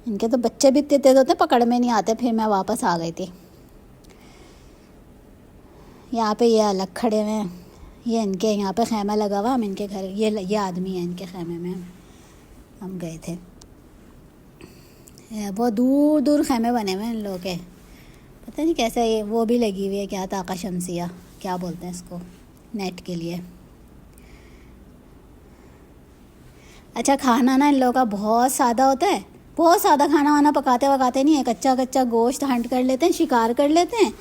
इनके तो बच्चे भी इतने तेज होते पकड़ में नहीं आते। फिर मैं वापस आ गई थी। यहाँ पे ये अलग खड़े हुए हैं, ये इनके यहाँ पे खैमा लगा हुआ, हम इनके घर, ये आदमी है इनके खैमे में हम गए थे। बहुत दूर दूर खैमे बने हुए हैं इन लोगों के, पता नहीं कैसे। ये वो भी लगी हुई है क्या, ताका शमसिया क्या बोलते हैं इसको, नेट के लिए। अच्छा खाना ना इन लोगों का बहुत सादा होता है, बहुत सादा खाना वाना पकाते वकाते नहीं है। कच्चा कच्चा गोश्त हंट कर लेते हैं, शिकार कर लेते हैं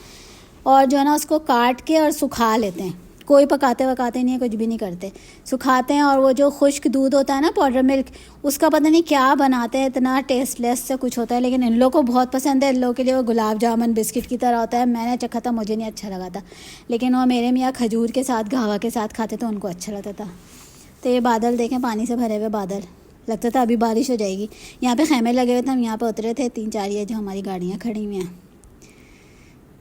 और जो है ना उसको काट के और सुखा लेते हैं। कोई पकाते वकाते नहीं है, कुछ भी नहीं करते, सुखाते हैं। और वो जो खुश्क दूध होता है ना, पाउडर मिल्क, उसका पता नहीं क्या बनाते हैं, इतना टेस्टलेस से कुछ होता है। लेकिन इन लोगों को बहुत पसंद है। इन लोगों के लिए वो गुलाब जामुन बिस्किट की तरह होता है। मैंने चखा था, मुझे नहीं अच्छा लगा था। लेकिन वो मेरे मियाँ खजूर के साथ गावा के साथ खाते तो उनको अच्छा लगता था। तो ये बादल देखें, पानी से भरे हुए बादल, लगता था अभी बारिश हो जाएगी। यहाँ पे खैमे लगे हुए थे, हम यहाँ पे उतरे थे 3-4, ये जो हमारी गाड़ियाँ खड़ी हुई हैं।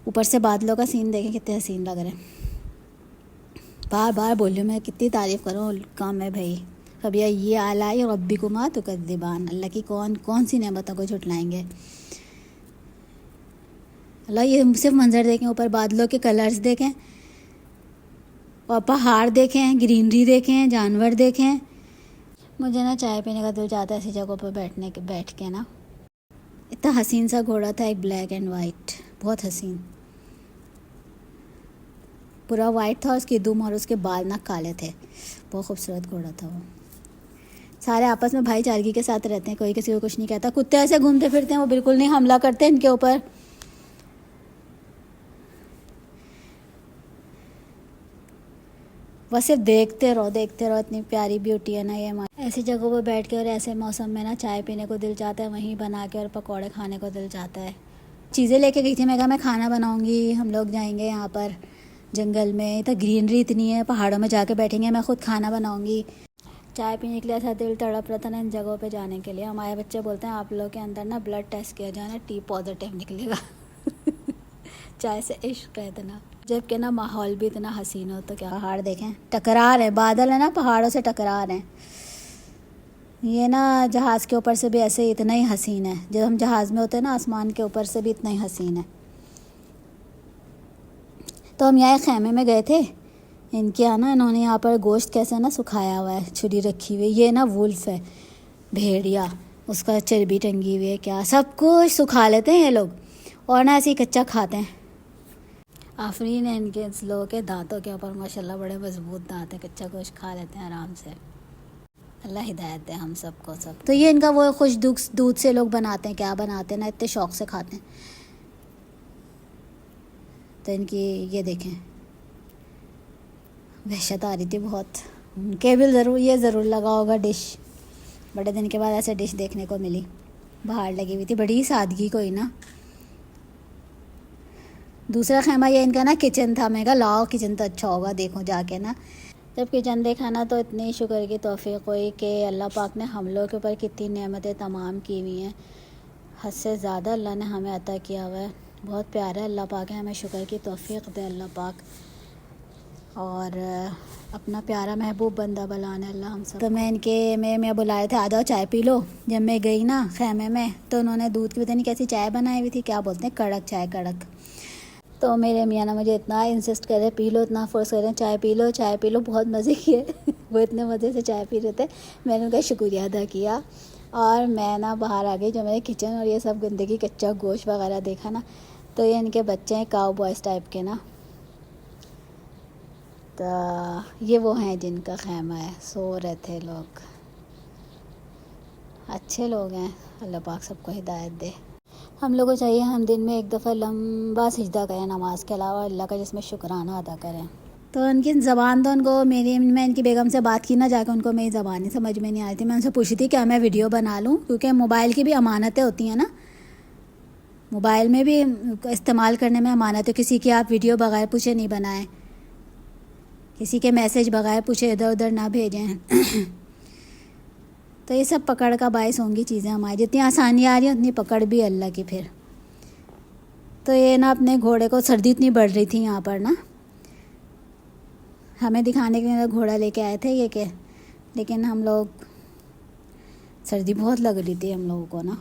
ऊपर से बादलों का सीन देखें कितने हसीन लग रहे हैं। बार बार बोलूँ मैं, कितनी तारीफ़ करूँ काम है भाई। कभी ये आलाई रब्बिकुमा तुकद्दिबान, अल्लाह की कौन कौन सी नेमतों को झुटलाएंगे। अल्लाह ये सिर्फ मंजर देखें, ऊपर बादलों के कलर्स देखें और पहाड़ देखें, ग्रीनरी देखें, जानवर देखें। मुझे ना चाय पीने का दिल चाहता है ऐसी जगहों पर बैठ के ना। इतना हसीन सा घोड़ा था, एक ब्लैक एंड वाइट, बहुत हसीन, पूरा वाइट था और उसकी दुम और उसके बाल ना काले थे। बहुत खूबसूरत घोड़ा था वो। सारे आपस में भाईचारगी के साथ रहते हैं, कोई किसी को कुछ नहीं कहता। कुत्ते ऐसे घूमते फिरते हैं, वो बिल्कुल नहीं हमला करते इनके ऊपर। बस सिर्फ देखते रहो। इतनी प्यारी ब्यूटी है ना ये हमारी। ऐसी जगहों पर बैठ के और ऐसे मौसम में ना चाय पीने को दिल चाहता है, वहीं बना के और पकौड़े खाने को दिल चाहता है। चीज़ें लेके गई थी, मैं कहा मैं खाना बनाऊंगी, हम लोग जाएंगे यहाँ पर जंगल में, तो ग्रीनरी इतनी है, पहाड़ों में जाके बैठेंगे, मैं खुद खाना बनाऊंगी। चाय पीने के लिए ऐसा दिल तड़प रहा था ना इन जगहों पे जाने के लिए। हमारे बच्चे बोलते हैं आप लोग के अंदर ना ब्लड टेस्ट किया जाए ना, टी पॉजिटिव निकलेगा। चाय से इश्क है इतना, जबकि ना माहौल भी इतना हसीन हो। तो क्या पहाड़ देखें, टकरा रहे बादल है ना, पहाड़ों से टकरा रहे हैं। ये ना जहाज़ के ऊपर से भी ऐसे इतना ही हसीन है, जब हम जहाज़ में होते हैं ना, आसमान के ऊपर से भी इतना ही हसीन है। तो हम यहाँ खैमे में गए थे इनके यहाँ ना, इन्होंने यहाँ पर गोश्त कैसे ना सुखाया हुआ है, छुरी रखी हुई। ये ना वुल्फ है, भेड़िया, उसका चर्बी टंगी हुई है, क्या सब कुछ सुखा लेते हैं ये लोग और ना ऐसे ही कच्चा खाते हैं। आफरीन है इनके लोगों के दांतों के ऊपर, माशाल्लाह बड़े मजबूत दांत हैं, कच्चा गोश्त खा लेते हैं आराम से। अल्लाह हिदायत दे हम सबको सब। तो ये इनका वो खुश दूध से लोग बनाते हैं, क्या बनाते हैं ना, इतने शौक से खाते हैं। तो इनकी ये देखें, वहशत आ रही थी बहुत। केबल ज़रूर, ये ज़रूर लगा होगा डिश, बड़े दिन के बाद ऐसे डिश देखने को मिली। बाहर लगी हुई थी, बड़ी सादगी कोई ना। दूसरा खैमा ये इनका ना किचन था, मैं कहा लाओ किचन तो अच्छा होगा, देखो जाके ना। जब किचन देखा ना तो इतनी शुक्र की तौफीक हुई कि अल्लाह पाक ने हम लोग के ऊपर कितनी नेमतें तमाम की हुई हैं। हद से ज़्यादा अल्लाह ने हमें अता किया हुआ है, बहुत प्यारा अल्लाह पाक है, हमें शुक्र की तौफीक दे अल्लाह पाक। और अपना प्यारा महबूब बंदा बनाने अल्लाह हम सब। तो मैं बुलाए थे, आ जाओ चाय पी लो। जब मैं गई ना खैमे में तो उन्होंने दूध की पता नहीं कैसी चाय बनाई हुई थी, क्या बोलते हैं, कड़क चाय, कड़क। तो मेरे मियाँ ना मुझे इतना इंसिस्ट करे, पी लो, इतना फोर्स कर रहे हैं, चाय पी लो चाय पी लो, बहुत मज़े किए। वो इतने मज़े से चाय पी रहे थे, मैंने उनका शुक्रिया अदा किया। और मैं ना बाहर आ गई, जो मेरे किचन और ये सब गंदगी, कच्चा गोश्त वगैरह देखा ना। तो ये इनके बच्चे हैं काउ बॉयज़ टाइप के ना। तो ये वो हैं जिनका खैमा है, सो रहे थे लोग, अच्छे लोग हैं, अल्लाह पाक सबको हिदायत दे। हम लोगों को चाहिए हम दिन में एक दफ़ा लंबा सजदा करें नमाज के अलावा, अल्लाह का जिसमें शुक्राना अदा करें। तो उनकी ज़बान तो उनको मैं इनकी बेगम से बात की ना जाकर, उनको मेरी ज़बान ही समझ में नहीं आ रही थी। मैं उनसे पूछी थी क्या मैं वीडियो बना लूँ, क्योंकि मोबाइल की भी अमानतें होती हैं ना, मोबाइल में भी इस्तेमाल करने में अमानत है। किसी की आप वीडियो बगैर पूछे नहीं बनाएं, किसी के मैसेज बगैर पूछे इधर उधर ना भेजें। तो ये सब पकड़ का बायस होंगी चीज़ें हमारी, जितनी आसानी आ रही है उतनी पकड़ भी अल्लाह की। फिर तो ये ना अपने घोड़े को, सर्दी इतनी बढ़ रही थी यहाँ पर ना, हमें दिखाने के लिए घोड़ा लेके आए थे ये के, लेकिन हम लोग, सर्दी बहुत लग रही थी हम लोगों को ना,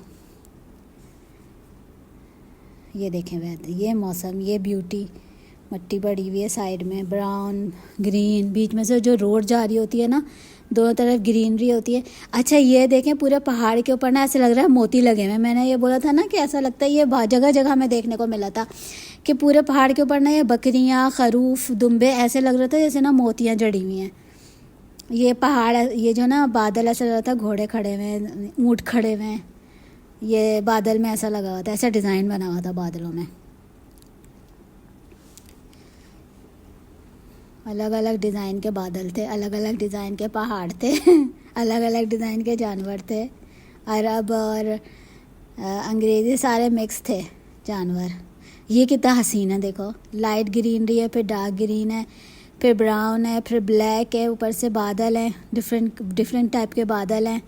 ये देखें वैसे ये मौसम, ये ब्यूटी, मिट्टी पड़ी हुई है साइड में, ब्राउन ग्रीन, बीच में से जो रोड जा रही होती है ना, दोनों तरफ ग्रीनरी होती है। अच्छा ये देखें पूरे पहाड़ के ऊपर ना ऐसे लग रहा है मोती लगे हुए हैं। मैंने ये बोला था ना कि ऐसा लगता है, ये जगह जगह में देखने को मिला था कि पूरे पहाड़ के ऊपर ना ये बकरियाँ, खरूफ, दुम्बे ऐसे लग रहे थे जैसे ना मोतियाँ जड़ी हुई हैं। ये पहाड़, ये जो ना बादल ऐसा लग रहा था घोड़े खड़े हुए हैं, ऊँट खड़े हुए हैं, ये बादल में ऐसा लगा हुआ था, ऐसा डिज़ाइन बना हुआ था बादलों में। अलग अलग डिज़ाइन के बादल थे, अलग अलग डिज़ाइन के पहाड़ थे अलग अलग डिज़ाइन के जानवर थे, अरब और अंग्रेज़ी सारे मिक्स थे जानवर। ये कितना हसीन है देखो, लाइट ग्रीनरी है, फिर डार्क ग्रीन है, फिर ब्राउन है, फिर ब्लैक है, ऊपर से बादल हैं, डिफरेंट टाइप के बादल हैं।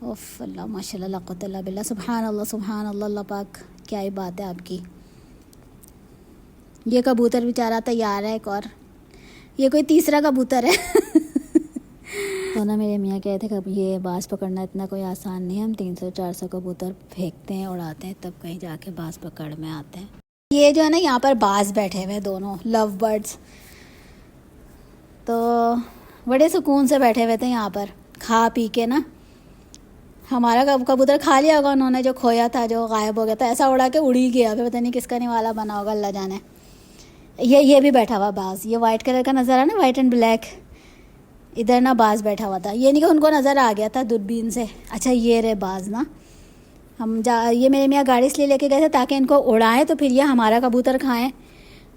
ओफ अल्लाह माशाल्लाह ला कुव्वता इल्ला बिल्लाह, सुभान अल्लाह अल्लाह पाक, क्या ही बात है आपकी। ये कबूतर बेचारा तैयार है एक और, ये कोई तीसरा कबूतर है तो ना मेरे मियाँ कहते थे कभी ये बाज पकड़ना इतना कोई आसान नहीं है, हम 300-400 कबूतर फेंकते हैं, उड़ाते हैं, तब कहीं जाके बाज पकड़ में आते हैं। ये जो है ना यहाँ पर बाज बैठे हुए हैं दोनों लव बर्ड्स, तो बड़े सुकून से बैठे हुए थे यहाँ पर खा पी के ना। हमारा कबूतर खा लिया होगा उन्होंने, जो खोया था, जो गायब हो गया था, ऐसा उड़ा के उड़ ही गया, फिर पता नहीं किसका निवाला बना होगा, अल्लाह जाने। ये भी बैठा हुआ बाज, ये वाइट कलर का नज़र आ ना, वाइट एंड ब्लैक, इधर ना बाज बैठा हुआ था, ये नहीं कि उनको नज़र आ गया था दूरबीन से। अच्छा ये रहे बाज ना, ये मेरे मियाँ गाड़ी इसलिए लेके गए थे ताकि इनको उड़ाएं तो फिर ये हमारा कबूतर खाएं,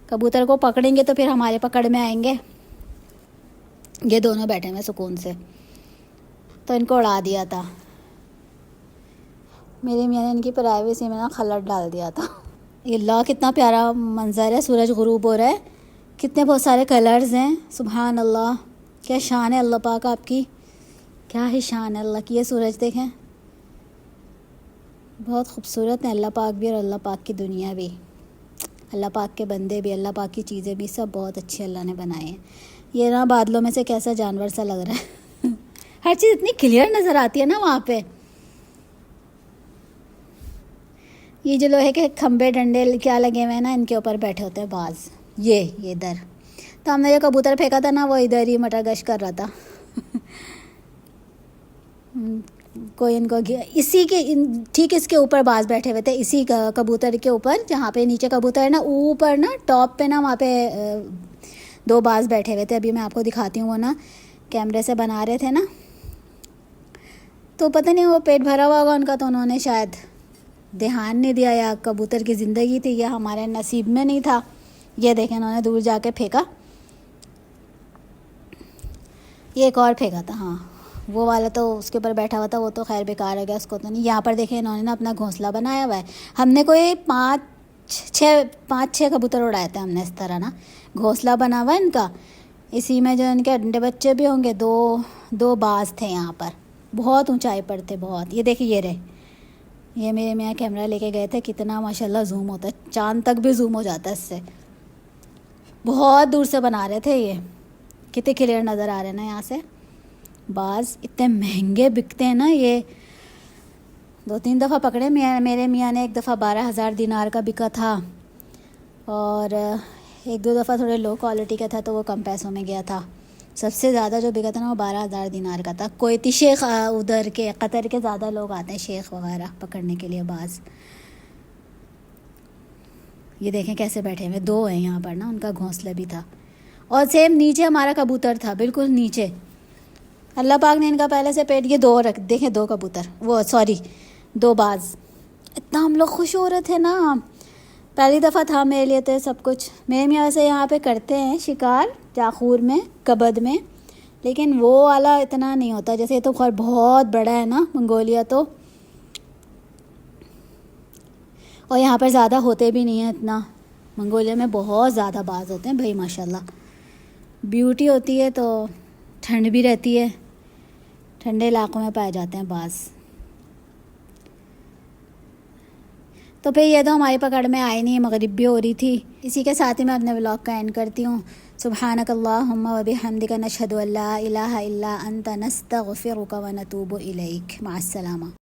कबूतर को पकड़ेंगे तो फिर हमारे पकड़ में आएंगे। ये दोनों बैठे हुए सुकून से, तो इनको उड़ा दिया था। मेरे मियाँ ने इनकी प्राइवेसी में ना खलट डाल दिया था। ये अल्लाह कितना प्यारा मंजर है, सूरज गुरूब हो रहा है, कितने बहुत सारे कलर्स हैं, सुभान अल्लाह, क्या शान है अल्लाह पाक आपकी, क्या ही शान है अल्लाह की। ये सूरज देखें, बहुत खूबसूरत है अल्लाह पाक भी और अल्लाह पाक की दुनिया भी, अल्लाह पाक के बंदे भी, अल्लाह पाक की चीज़ें भी, सब बहुत अच्छे अल्लाह ने बनाए हैं। ये ना बादलों में से कैसा जानवर सा लग रहा है हर चीज़ इतनी क्लियर नज़र आती है ना वहाँ पे। ये जो लोहे के खंबे डंडे क्या लगे हुए हैं ना, इनके ऊपर बैठे होते हैं बाज। ये इधर तो हमने जो कबूतर फेंका था ना, वो इधर ही मटर गश्त कर रहा था कोई इनको इसी के ठीक इसके ऊपर बाज बैठे हुए थे, इसी कबूतर के ऊपर, जहाँ पे नीचे कबूतर है ना, ऊपर ना टॉप पे ना, वहाँ पे दो बाज बैठे हुए थे। अभी मैं आपको दिखाती हूँ, वो ना कैमरे से बना रहे थे ना, तो पता नहीं वो पेट भरा हुआ होगा उनका, तो उन्होंने शायद ध्यान नहीं दिया, या कबूतर की ज़िंदगी थी या हमारे नसीब में नहीं था। ये देखें उन्होंने दूर जाके फेंका, ये एक और फेंका था, हाँ वो वाला तो उसके ऊपर बैठा हुआ था, वो तो खैर बेकार हो गया, उसको तो नहीं। यहाँ पर देखें इन्होंने ना अपना घोंसला बनाया हुआ है। हमने कोई 5-6 कबूतर उड़ाए थे हमने इस तरह ना, घोंसला बना हुआ है इनका, इसी में जो इनके अंडे बच्चे भी होंगे, दो बाज थे यहाँ पर, बहुत ऊंचाई पर थे बहुत। ये देखिए ये रहे, ये मेरे मियाँ कैमरा लेके गए थे, कितना माशाल्लाह जूम होता है, चांद तक भी जूम हो जाता है इससे, बहुत दूर से बना रहे थे। ये कितने क्लियर नज़र आ रहे हैं ना यहाँ से। बाज इतने महंगे बिकते हैं ना, ये 2-3 दफ़ा पकड़े मेरे मियाँ ने। एक दफ़ा 12,000 दिनार का बिका था, और 1-2 दफ़ा थोड़े लो क्वालिटी का था, तो वो कम पैसों में गया था। सबसे ज़्यादा जो बिका था ना, वो 12,000 दिनार का था। कोई शेख, उधर के कतर के ज़्यादा लोग आते हैं, शेख वगैरह पकड़ने के लिए बाज। ये देखें कैसे बैठे हुए, 2 हैं यहाँ पर ना, उनका घोंसला भी था, और सेम नीचे हमारा कबूतर था, बिल्कुल नीचे। अल्लाह पाक ने इनका पहले से पेट, ये 2 रख देखें, 2 कबूतर, वो सॉरी 2 बाज। इतना हम लोग खुश हो रहे थे ना, पहली दफ़ा था मेरे लिए तो सब कुछ। मेरे मियाँ वैसे यहाँ पे करते हैं शिकार, जाखूर में, कबद में, लेकिन वो वाला इतना नहीं होता। जैसे ये तो खैर बहुत बड़ा है ना मंगोलिया, तो और यहाँ पर ज़्यादा होते भी नहीं है इतना। मंगोलिया में बहुत ज़्यादा बाज होते हैं भाई माशाल्लाह, ब्यूटी होती है, तो ठंड भी रहती है, ठंडे इलाकों में पाए जाते हैं बाज। तो फिर ये तो हमारी पकड़ में आई नहीं, मगरिब भी हो रही थी। इसी के साथ ही मैं अपने व्लॉग का एंड करती हूँ। सुब्हानक अल्लाहुम्मा व बिहम्दिका नशहदु अल्ला इलाहा इल्ला अंता नस्तगफिरुका व नतूबु इलैक। माअस्सलामा।